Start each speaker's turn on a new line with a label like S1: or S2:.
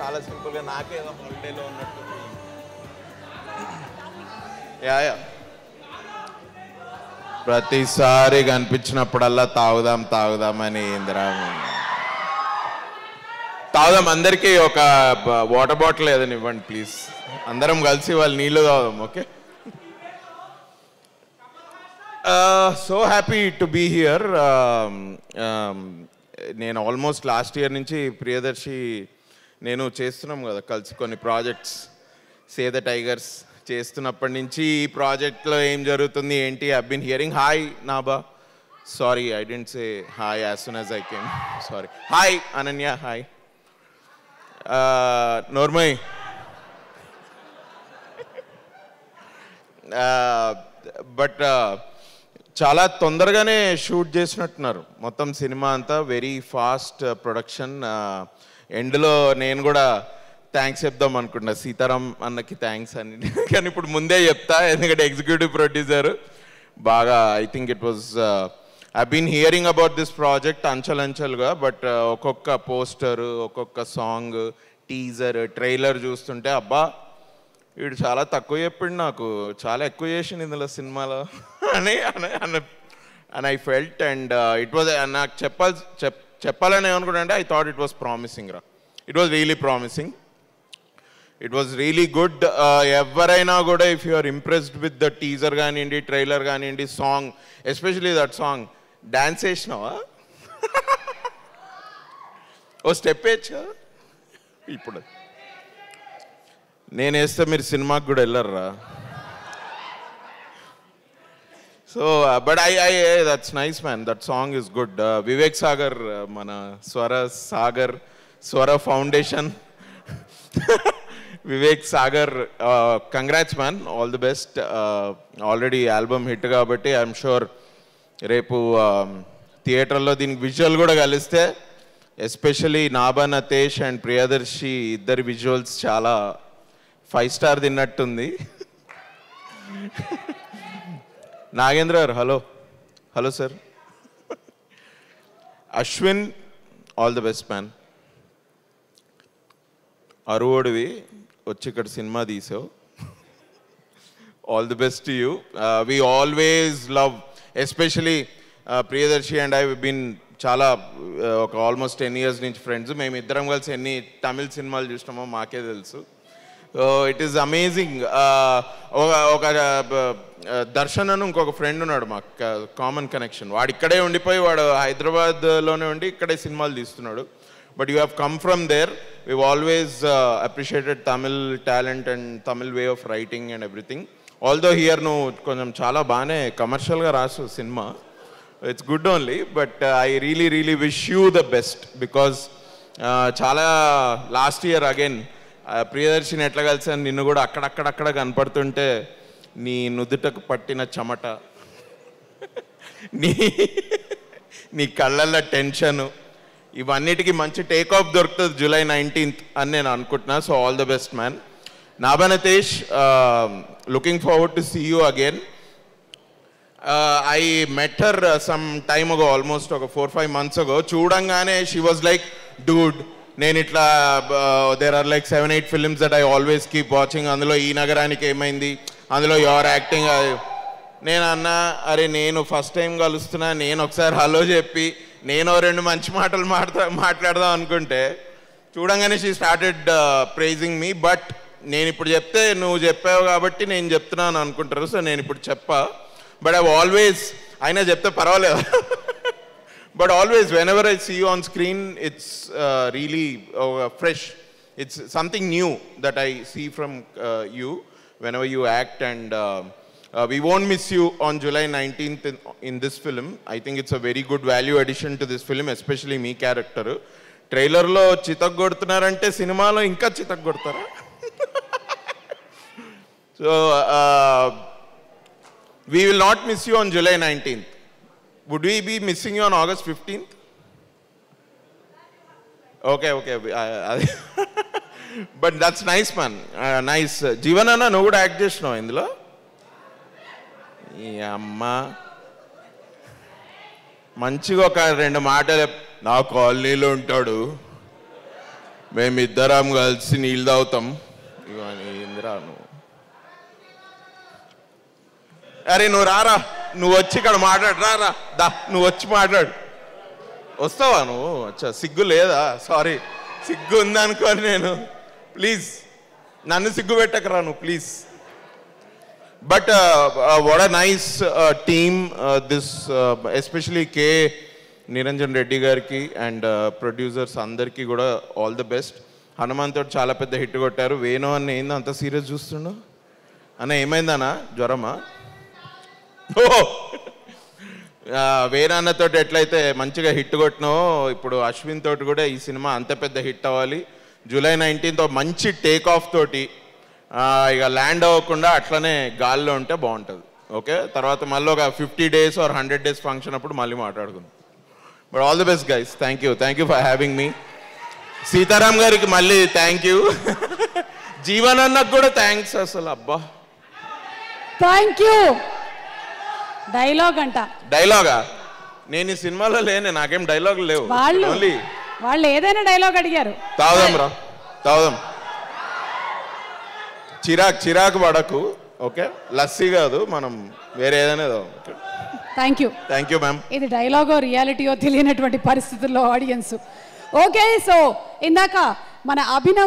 S1: చాలా సింపుల్గా నాకేదో హాలిడేలో ఉన్నట్టు. యా యా ప్రతిసారి కనిపించినప్పుడల్లా తాగుదాం తాగుదామని ఇందిరా తాగుదాం. అందరికీ ఒక వాటర్ బాటిల్ ఏదని ఇవ్వండి ప్లీజ్. అందరం కలిసి వాళ్ళు నీళ్ళు తాగుదాం. Okay. So happy to be here. నేను ఆల్మోస్ట్ లాస్ట్ ఇయర్ నుంచి ప్రియదర్శి నేను చేస్తున్నాం కదా కలిసి కొన్ని ప్రాజెక్ట్స్. సే ద టైగర్స్ చేస్తున్నప్పటి నుంచి ఈ ప్రాజెక్ట్లో ఏం జరుగుతుంది ఏంటి I been hearing. Hi Naba, sorry I didn't say hi as soon as I came. Sorry. Hi Ananya, hi. నోర్మయ్, బట్ చాలా తొందరగానే షూట్ చేసినట్టున్నారు మొత్తం సినిమా అంతా. Very fast production. ఎండ్లో నేను కూడా థ్యాంక్స్ చెప్దాం అనుకుంటున్నా సీతారాం అన్నకి థ్యాంక్స్ అని, కానీ ఇప్పుడు ముందే చెప్తా ఎందుకంటే ఎగ్జిక్యూటివ్ ప్రొడ్యూసర్ బాగా I think it was I been hearing about this project అంచెలంచెలుగా. బట్ ఒక్కొక్క పోస్టర్, ఒక్కొక్క సాంగ్, టీజర్, ట్రైలర్ చూస్తుంటే అబ్బా వీడు చాలా తక్కువ చెప్పిండు, నాకు చాలా ఎక్కువ చేసిండు ఇందులో సినిమాలో అని and I felt. And it was నాకు చెప్పాలని ఏమనుకుంటా అంటే I thought it was promising రా. It was really promising. It was really good. ఎవరైనా కూడా if you are impressed with the teaser కానివ్వండి, ట్రైలర్ కానివ్వండి, song, especially that song. Dance వేసినావా? ఓ స్టెప్ వేయచ్చు ఇప్పుడు. నేను వేస్తే మీరు సినిమాకి కూడా వెళ్ళర్రా. So but that's nice man, that song is good. Vivek Sagar, మన Swara foundation Vivek Sagar, congrats man, all the best. Already album hit కాబట్టి ఐఎమ్ షూర్ రేపు థియేటర్లో దీనికి విజువల్ కూడా కలిస్తే ఎస్పెషలీ నాబా నతేష్ అండ్ ప్రియదర్శి ఇద్దరి విజువల్స్ చాలా 5 స్టార్ తిన్నట్టుంది. Nagendra garu hello. Hello sir. Ashwin, all the best man. అరువోడివి వచ్చి ఇక్కడ సినిమా తీసావు, all the best to you. We always love, especially Priyadarshi and I been చాలా ఒక ఆల్మోస్ట్ 10 years నుంచి ఫ్రెండ్స్. మేము ఇద్దరం కలిసి ఎన్ని తమిళ సినిమాలు చూసినామో మాకే తెలుసు. It is amazing. ఒక దర్శన్ అని ఇంకొక ఫ్రెండ్ ఉన్నాడు మాకు, కామన్ కనెక్షన్. వాడు ఇక్కడే ఉండిపోయి వాడు హైదరాబాద్లోనే ఉండి ఇక్కడే సినిమాలు తీస్తున్నాడు. But you have come from there. We always appreciated Tamil talent and Tamil way of writing and everything. Although here నువ్వు కొంచెం చాలా బాగానే కమర్షియల్గా రాసు సినిమా. It's good only, but I really wish you the best because చాలా లాస్ట్ ఇయర్ అగైన్ ప్రియదర్శిని ఎట్లా కలిసాను, నిన్ను కూడా అక్కడక్కడ కనపడుతుంటే నీ నుదుటకు పట్టిన చెమట, నీ కళ్ళల్లో టెన్షను, ఇవన్నిటికీ మంచి టేక్ ఆఫ్ దొరుకుతుంది July 19th అని నేను అనుకుంటున్నా. So all the best man. Naba Natesh, looking forward to see you again. I met her some time ago, almost 4-5 months ago. చూడంగానే she was like, dude, నేను ఇట్లా there are like 7-8 films that I always keep watching. అందులో ఈ నగరానికి ఏమైంది, అందులో your acting. నేను అన్నా, అరే నేను ఫస్ట్ టైం కలుస్తున్నా, నేను ఒకసారి హలో చెప్పి నేను 2 మంచి మాటలు మాట్లాడదాం అనుకుంటే చూడంగానే she started praising me. But నేను ఇప్పుడు చెప్తే నువ్వు చెప్పావు కాబట్టి నేను చెప్తున్నాను అనుకుంటారు. సో నేను ఇప్పుడు చెప్పా. బట్ I've always, అయినా చెప్తే పర్వాలేదు, but always whenever I see you on screen, it's really fresh. It's something new that I see from you whenever you act, and we won't miss you on July 19th in this film. I think it's a very good value addition to this film, especially me character. ట్రైలర్లో చితగ్గొడుతున్నారంటే సినిమాలో ఇంకా చితగ్గొడతారా? So we will not miss you on July 19th. Would we be missing you on August 15th? Okay. But that's nice man. Nice. Jeevan anna నువ్వు కూడా act చేసినావు ఇందులో. ఈ అమ్మ మంచిగా ఒక 2 మాటలు, నా కాలనీలో ఉంటాడు, మేమిద్దరం కలిసి నీళ్ళు తాగుతాం. ఇవన్నీ ఇందిరా నువ్వు, అరే నువ్వు రారా, నువ్వు వచ్చి ఇక్కడ మాట్లాడు, రారా దా, నువ్వు వచ్చి మాట్లాడు. వస్తావా నువ్వు? అచ్చా, సిగ్గు లేదా? సారీ, సిగ్గు ఉందనుకోని నేను. ప్లీజ్ నన్ను సిగ్గు పెట్టకరా నువ్వు, please. But what a nice team this, especially K Niranjan Reddy గారికి అండ్ ప్రొడ్యూసర్స్ అందరికీ కూడా ఆల్ ది బెస్ట్. హనుమాన్ తోటి చాలా పెద్ద హిట్ కొట్టారు. వేణు అన్న ఏందో అంత సీరియస్ చూస్తుండు అన్న, ఏమైందన్నా? జ్వరమా? వేణన్నతో ఎట్లయితే మంచిగా హిట్ కొట్టినావో ఇప్పుడు అశ్విన్ తోటి కూడా ఈ సినిమా అంత పెద్ద హిట్ అవ్వాలి. జూలై 19th మంచి టేక్ ఆఫ్ తోటి ఇక ల్యాండ్ అవ్వకుండా అట్లనే గాల్లో ఉంటే బాగుంటుంది. ఓకే, తర్వాత మళ్ళీ ఒక 50 days or 100 days ఫంక్షన్ అప్పుడు మళ్ళీ మాట్లాడుకుందాం. But all the best guys, thank you for having me. Sitaram గారికి మళ్ళీ థ్యాంక్ యూ. జీవన్ అన్నకు కూడా థ్యాంక్స్ అసలు. అబ్బా
S2: థ్యాంక్ యూ. డైలాగ్ అంట.
S1: డైలాగా? నేను ఈ సినిమాలో లేనే, నాకేం డైలాగులు లేవు.
S2: వాళ్ళు ఏదైనా డైలాగ్ అడిగారు.
S1: తాగుదాం రా, తాగుదాం. చిరాకు పడకు. ఓకే, లస్సీ కాదు, మనం వేరే ఏదైనా తాగుదాం. Thank you ma'am.
S2: ఇది డైలాగో రియాలిటీయో తెలియనటువంటి పరిస్థితుల్లో ఆడియన్స్. ఓకే, సో ఇందాక మన అభినవ్